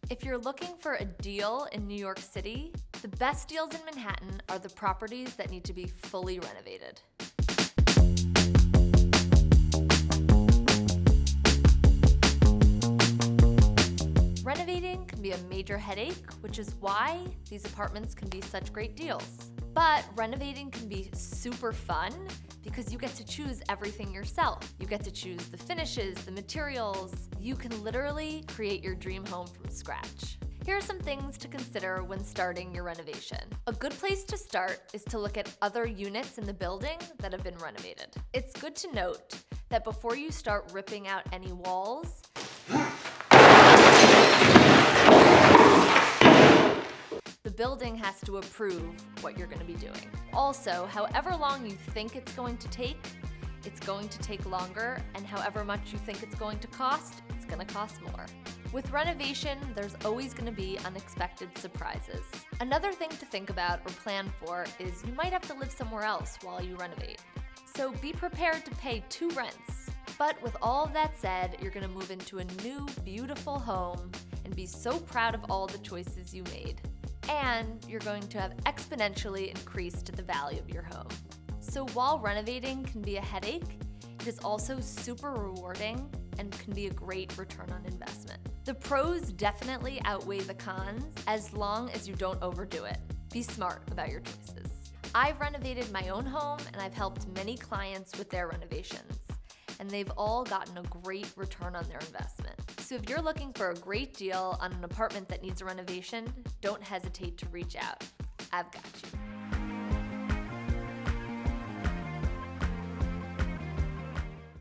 If you're looking for a deal in New York City, the best deals in Manhattan are the properties that need to be fully renovated. Renovating can be a major headache, which is why these apartments can be such great deals. But renovating can be super fun because you get to choose everything yourself. You get to choose the finishes, the materials. You can literally create your dream home from scratch. Here are some things to consider when starting your renovation. A good place to start is to look at other units in the building that have been renovated. It's good to note that before you start ripping out any walls, the building has to approve what you're going to be doing. Also, however long you think it's going to take longer, and however much you think it's going to cost more. With renovation, there's always going to be unexpected surprises. Another thing to think about or plan for is you might have to live somewhere else while you renovate. So be prepared to pay 2 rents. But with all of that said, you're going to move into a new, beautiful home and be so proud of all the choices you made. And you're going to have exponentially increased the value of your home. So while renovating can be a headache, it is also super rewarding and can be a great return on investment. The pros definitely outweigh the cons as long as you don't overdo it. Be smart about your choices. I've renovated my own home and I've helped many clients with their renovations, and they've all gotten a great return on their investment. So if you're looking for a great deal on an apartment that needs a renovation, don't hesitate to reach out. I've got you.